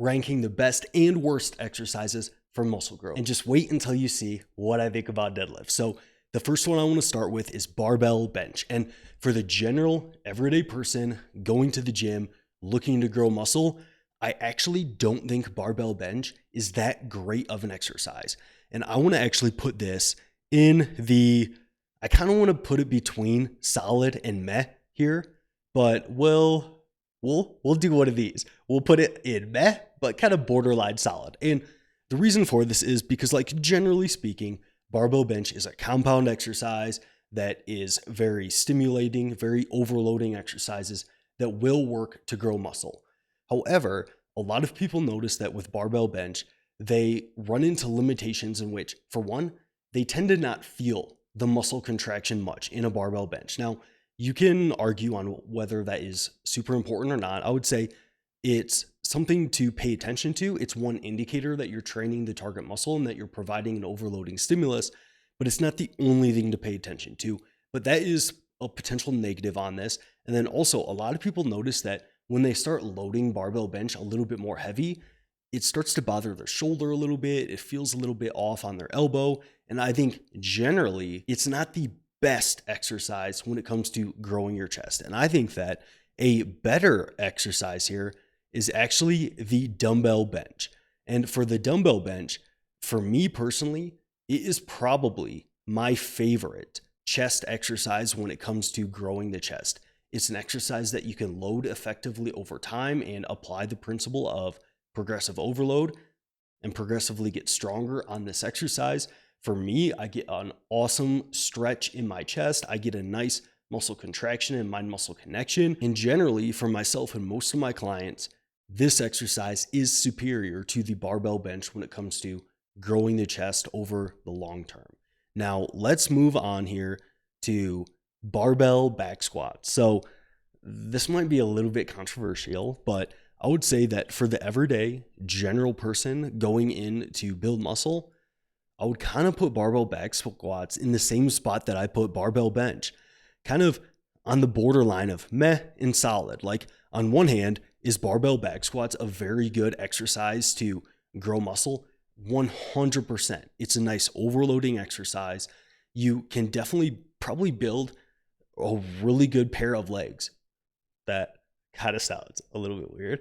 ranking the best and worst exercises for muscle growth. And just wait until you see what I think about deadlift. So the first one I want to start with is barbell bench. And for the general everyday person going to the gym, looking to grow muscle, I actually don't think barbell bench is that great of an exercise. And I want to actually put this I kind of want to put it between solid and meh here, but we'll do one of these. We'll put it in meh, but kind of borderline solid. And the reason for this is because, like, generally speaking, barbell bench is a compound exercise that is very stimulating, very overloading exercises that will work to grow muscle. However, a lot of people notice that with barbell bench, they run into limitations in which, for one, they tend to not feel the muscle contraction much in a barbell bench. Now, you can argue on whether that is super important or not. I would say it's something to pay attention to. It's one indicator that you're training the target muscle and that you're providing an overloading stimulus, but it's not the only thing to pay attention to. But that is a potential negative on this. And then also, a lot of people notice that when they start loading barbell bench a little bit more heavy, it starts to bother their shoulder a little bit. It feels a little bit off on their elbow. And I think generally it's not the best exercise when it comes to growing your chest. And I think that a better exercise here is actually the dumbbell bench. And for the dumbbell bench, for me personally, it is probably my favorite chest exercise when it comes to growing the chest. It's an exercise that you can load effectively over time and apply the principle of progressive overload and progressively get stronger on this exercise. For me, I get an awesome stretch in my chest. I get a nice muscle contraction and mind muscle connection. And generally, for myself and most of my clients, this exercise is superior to the barbell bench when it comes to growing the chest over the long term. Now, let's move on here to barbell back squats. So this might be a little bit controversial, but I would say that for the everyday general person going in to build muscle, I would kind of put barbell back squats in the same spot that I put barbell bench, kind of on the borderline of meh and solid. Like, on one hand, is barbell back squats a very good exercise to grow muscle? 100%. It's a nice overloading exercise. You can definitely probably build a really good pair of legs. That kind of sounds a little bit weird,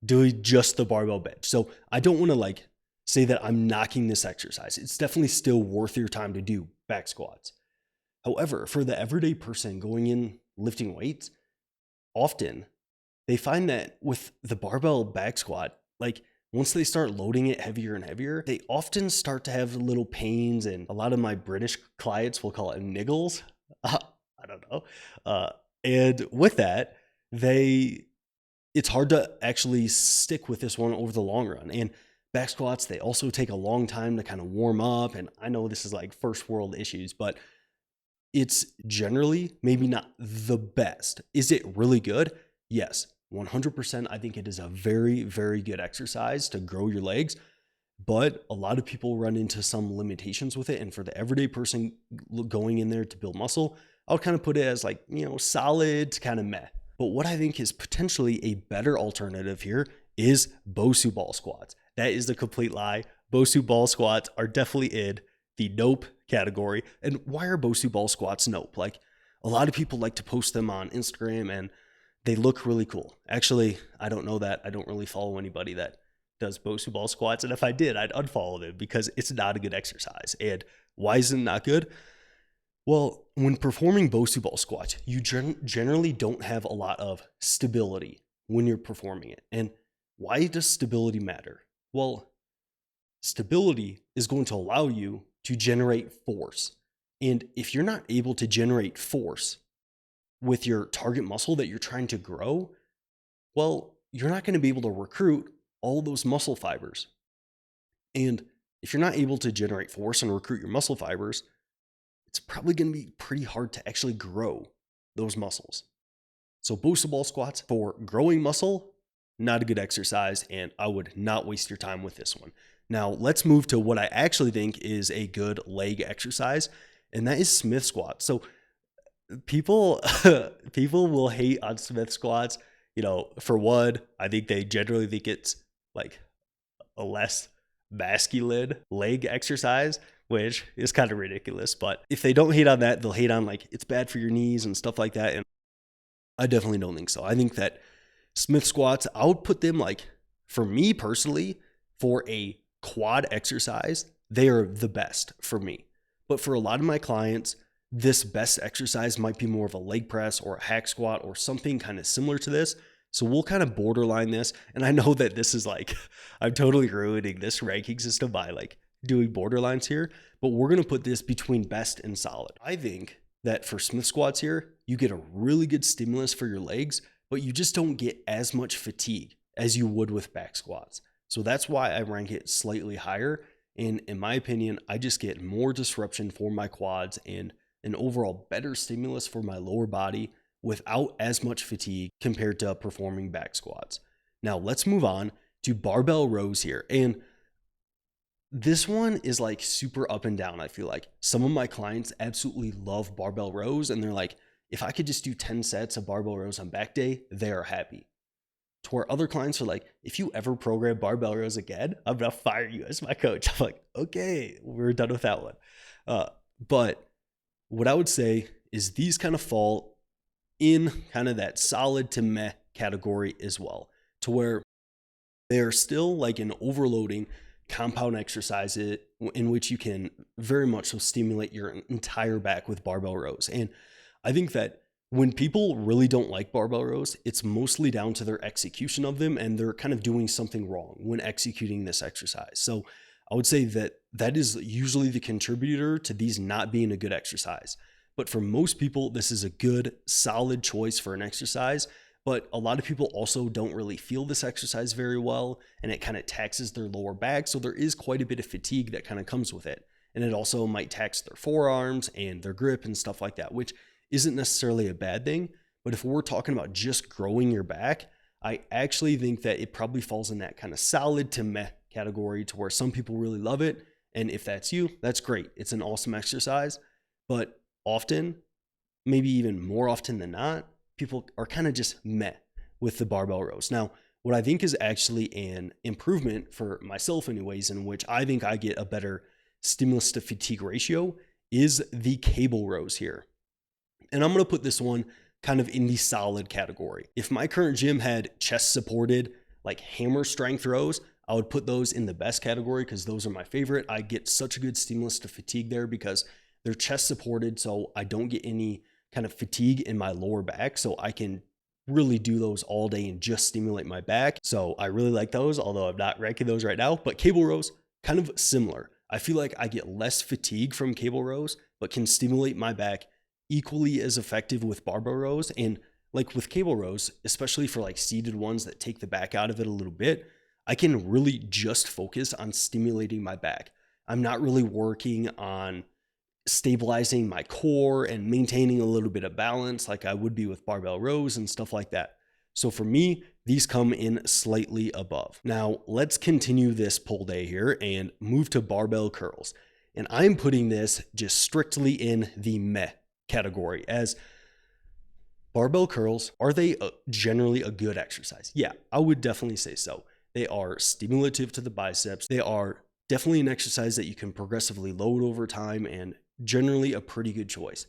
doing just the barbell bench. So I don't want to say that I'm knocking this exercise. It's definitely still worth your time to do back squats. However, for the everyday person going in lifting weights, often they find that with the barbell back squat, once they start loading it heavier and heavier, they often start to have little pains, and a lot of my British clients will call it niggles. I don't know. And with that, it's hard to actually stick with this one over the long run. And back squats, they also take a long time to kind of warm up. And I know this is like first world issues, but it's generally maybe not the best. Is it really good? Yes, 100%. I think it is a very, very good exercise to grow your legs, but a lot of people run into some limitations with it. And for the everyday person going in there to build muscle, I would kind of put it as solid to kind of meh. But what I think is potentially a better alternative here is Bosu ball squats. That is the complete lie. Bosu ball squats are definitely in the nope category. And why are Bosu ball squats nope? A lot of people like to post them on Instagram and they look really cool. Actually, I don't know that. I don't really follow anybody that does Bosu ball squats. And if I did, I'd unfollow them because it's not a good exercise. And why is it not good? Well, when performing Bosu ball squats, you generally don't have a lot of stability when you're performing it. And why does stability matter? Well, stability is going to allow you to generate force. And if you're not able to generate force with your target muscle that you're trying to grow, well, you're not going to be able to recruit all those muscle fibers. And if you're not able to generate force and recruit your muscle fibers, it's probably going to be pretty hard to actually grow those muscles. So Bosu ball squats for growing muscle, not a good exercise, and I would not waste your time with this one. Now let's move to what I actually think is a good leg exercise, and that is Smith squats. So people will hate on Smith squats. For one, I think they generally think it's like a less masculine leg exercise, which is kind of ridiculous. But if they don't hate on that, they'll hate on like it's bad for your knees and stuff like that. And I definitely don't think so. I think that Smith squats, I would put them like, for me personally, for a quad exercise, they are the best for me. But for a lot of my clients, this best exercise might be more of a leg press or a hack squat or something kind of similar to this. So we'll kind of borderline this. And I know that this is like, I'm totally ruining this ranking system by like doing borderlines here, but we're going to put this between best and solid. I think that for Smith squats here, you get a really good stimulus for your legs, but you just don't get as much fatigue as you would with back squats. So that's why I rank it slightly higher. And in my opinion, I just get more disruption for my quads and an overall better stimulus for my lower body without as much fatigue compared to performing back squats. Now let's move on to barbell rows here. And this one is like super up and down. I feel like some of my clients absolutely love barbell rows and they're like, if I could just do 10 sets of barbell rows on back day, they are happy. To where other clients are like, if you ever program barbell rows again, I'm gonna fire you as my coach. I'm like, okay, we're done with that one. But what I would say is these kind of fall in kind of that solid to meh category as well, to where they're still like an overloading compound exercise in which you can very much so stimulate your entire back with barbell rows. And I think that when people really don't like barbell rows, it's mostly down to their execution of them and they're kind of doing something wrong when executing this exercise. So I would say that that is usually the contributor to these not being a good exercise. But for most people, this is a good, solid choice for an exercise. But a lot of people also don't really feel this exercise very well, and it kind of taxes their lower back. So there is quite a bit of fatigue that kind of comes with it. And it also might tax their forearms and their grip and stuff like that, which isn't necessarily a bad thing. But if we're talking about just growing your back, I actually think that it probably falls in that kind of solid to meh category, to where some people really love it. And if that's you, that's great. It's an awesome exercise. But often, maybe even more often than not, people are kind of just meh with the barbell rows. Now, what I think is actually an improvement for myself anyways, in which I think I get a better stimulus to fatigue ratio, is the cable rows here. And I'm going to put this one kind of in the solid category. If my current gym had chest supported like hammer strength rows, I would put those in the best category because those are my favorite. I get such a good stimulus to fatigue there because they're chest supported, so I don't get any kind of fatigue in my lower back. So I can really do those all day and just stimulate my back. So I really like those, although I'm not ranking those right now. But cable rows, kind of similar. I feel like I get less fatigue from cable rows, but can stimulate my back equally as effective with barbell rows. And like with cable rows, especially for like seated ones that take the back out of it a little bit, I can really just focus on stimulating my back. I'm not really working on stabilizing my core and maintaining a little bit of balance like I would be with barbell rows and stuff like that. So for me, these come in slightly above. Now let's continue this pull day here and move to barbell curls. And I'm putting this just strictly in the meh category, as barbell curls, are they generally a good exercise? Yeah, I would definitely say so. They are stimulative to the biceps. They are definitely an exercise that you can progressively load over time and generally a pretty good choice.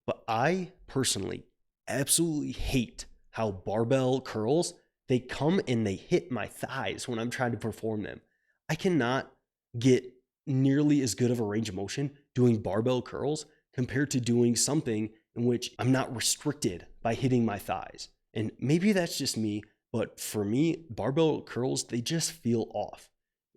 But I personally absolutely hate how barbell curls, they come and they hit my thighs when I'm trying to perform them. I cannot get nearly as good of a range of motion doing barbell curls compared to doing something in which I'm not restricted by hitting my thighs. And maybe that's just me, but for me, barbell curls, they just feel off.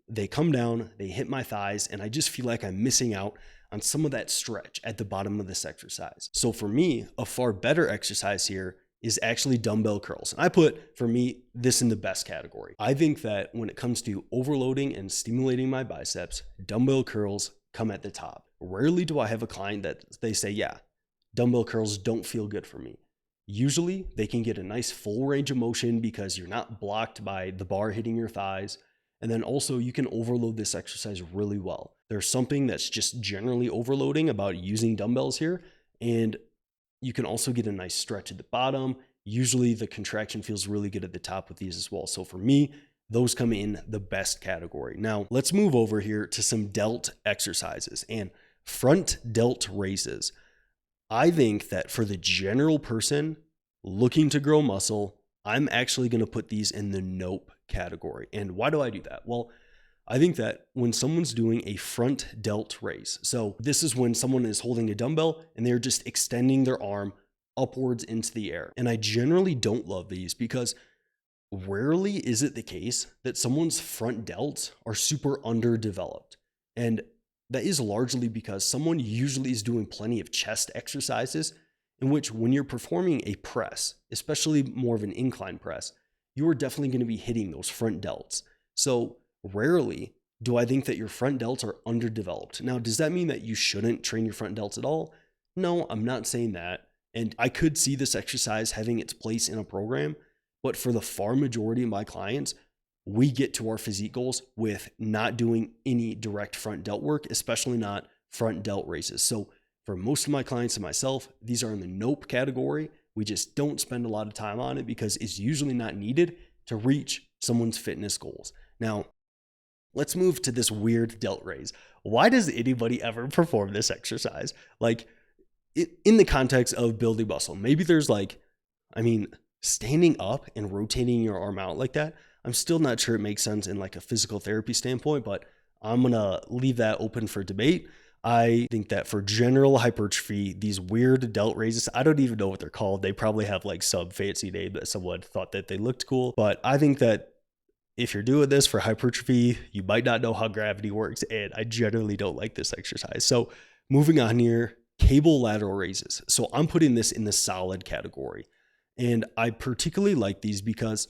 They come down, they hit my thighs, and I just feel like I'm missing out on some of that stretch at the bottom of this exercise. So for me, a far better exercise here is actually dumbbell curls. And I put, for me, this in the best category. I think that when it comes to overloading and stimulating my biceps, dumbbell curls come at the top. Rarely do I have a client that they say, yeah, dumbbell curls don't feel good for me. Usually they can get a nice full range of motion because you're not blocked by the bar hitting your thighs. And then also you can overload this exercise really well. There's something that's just generally overloading about using dumbbells here. And you can also get a nice stretch at the bottom. Usually the contraction feels really good at the top with these as well. So for me, those come in the best category. Now, let's move over here to some delt exercises and front delt raises. I think that for the general person looking to grow muscle, I'm actually going to put these in the nope category. And why do I do that? Well, I think that when someone's doing a front delt raise, so this is when someone is holding a dumbbell and they're just extending their arm upwards into the air. And I generally don't love these because rarely is it the case that someone's front delts are super underdeveloped. And that is largely because someone usually is doing plenty of chest exercises in which when you're performing a press, especially more of an incline press, you are definitely going to be hitting those front delts. So rarely do I think that your front delts are underdeveloped. Now, does that mean that you shouldn't train your front delts at all? No, I'm not saying that. And I could see this exercise having its place in a program, but for the far majority of my clients, we get to our physique goals with not doing any direct front delt work, especially not front delt raises. So for most of my clients and myself, these are in the nope category. We just don't spend a lot of time on it because it's usually not needed to reach someone's fitness goals. Now, let's move to this weird delt raise. Why does anybody ever perform this exercise? Like in the context of building muscle, maybe there's standing up and rotating your arm out like that. I'm still not sure it makes sense in like a physical therapy standpoint, but I'm going to leave that open for debate. I think that for general hypertrophy, these weird delt raises, I don't even know what they're called. They probably have like some fancy name that someone thought that they looked cool. But I think that if you're doing this for hypertrophy, you might not know how gravity works. And I generally don't like this exercise. So moving on here, cable lateral raises. So I'm putting this in the solid category. And I particularly like these because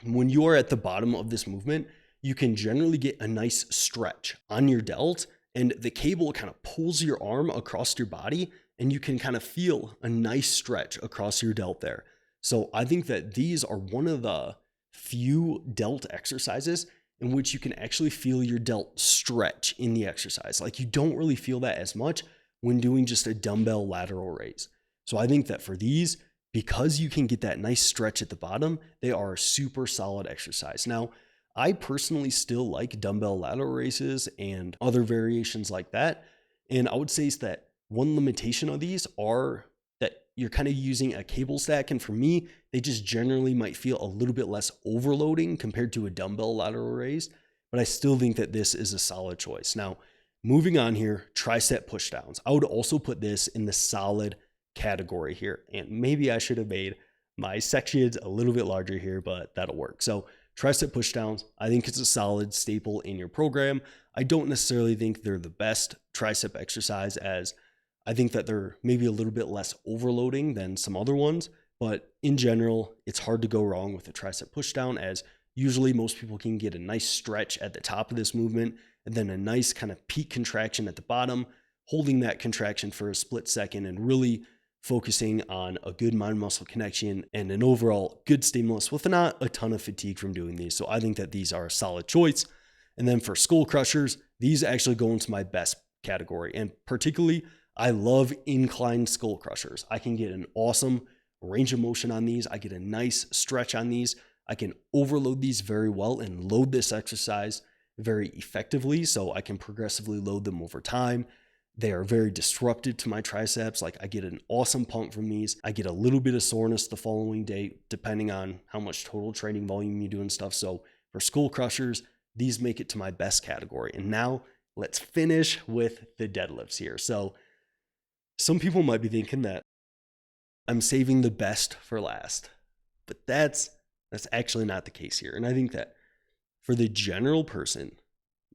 when you are at the bottom of this movement, you can generally get a nice stretch on your delt, and the cable kind of pulls your arm across your body, and you can kind of feel a nice stretch across your delt there. So I think that these are one of the few delt exercises in which you can actually feel your delt stretch in the exercise. Like you don't really feel that as much when doing just a dumbbell lateral raise. So I think that for these, because you can get that nice stretch at the bottom, they are a super solid exercise. Now, I personally still like dumbbell lateral raises and other variations like that. And I would say that one limitation of these are that you're kind of using a cable stack. And for me, they just generally might feel a little bit less overloading compared to a dumbbell lateral raise. But I still think that this is a solid choice. Now, moving on here, tricep pushdowns. I would also put this in the solid category here. And maybe I should have made my sections a little bit larger here, but that'll work. So tricep pushdowns, I think it's a solid staple in your program. I don't necessarily think they're the best tricep exercise, as I think that they're maybe a little bit less overloading than some other ones. But in general, it's hard to go wrong with a tricep pushdown, as usually most people can get a nice stretch at the top of this movement and then a nice kind of peak contraction at the bottom, holding that contraction for a split second and really focusing on a good mind-muscle connection and an overall good stimulus with not a ton of fatigue from doing these. So I think that these are a solid choice. And then for skull crushers, these actually go into my best category. And particularly, I love incline skull crushers. I can get an awesome range of motion on these. I get a nice stretch on these. I can overload these very well and load this exercise very effectively, so I can progressively load them over time. They are very disruptive to my triceps. Like I get an awesome pump from these. I get a little bit of soreness the following day, depending on how much total training volume you do and stuff. So for skull crushers, these make it to my best category. And now let's finish with the deadlifts here. So some people might be thinking that I'm saving the best for last, but that's actually not the case here. And I think that for the general person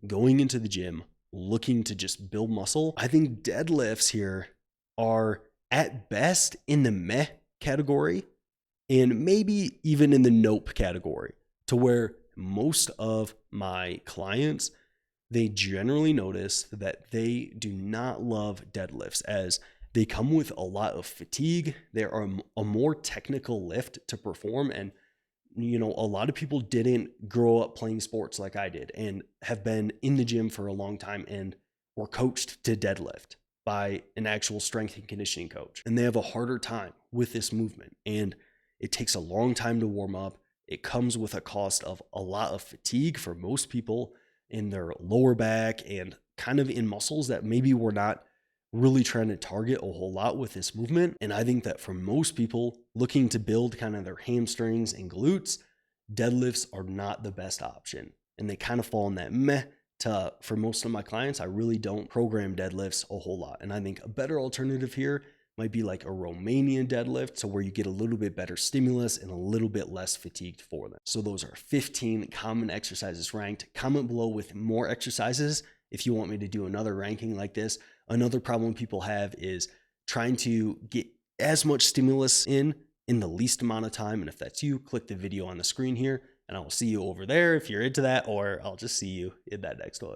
going into the gym, looking to just build muscle, I think deadlifts here are at best in the meh category and maybe even in the nope category, to where most of my clients, they generally notice that they do not love deadlifts, as they come with a lot of fatigue. They are a more technical lift to perform. And a lot of people didn't grow up playing sports like I did and have been in the gym for a long time and were coached to deadlift by an actual strength and conditioning coach. And they have a harder time with this movement. And it takes a long time to warm up. it comes with a cost of a lot of fatigue for most people in their lower back and kind of in muscles that maybe we're not really trying to target a whole lot with this movement. And I think that for most people looking to build kind of their hamstrings and glutes, deadlifts are not the best option. And they kind of fall in that meh to, for most of my clients, I really don't program deadlifts a whole lot. And I think a better alternative here might be like a Romanian deadlift, so where you get a little bit better stimulus and a little bit less fatigued for them. So those are 15 common exercises ranked. Comment below with more exercises if you want me to do another ranking like this. Another problem people have is trying to get as much stimulus in the least amount of time. And if that's you, click the video on the screen here and I will see you over there if you're into that, or I'll just see you in that next one.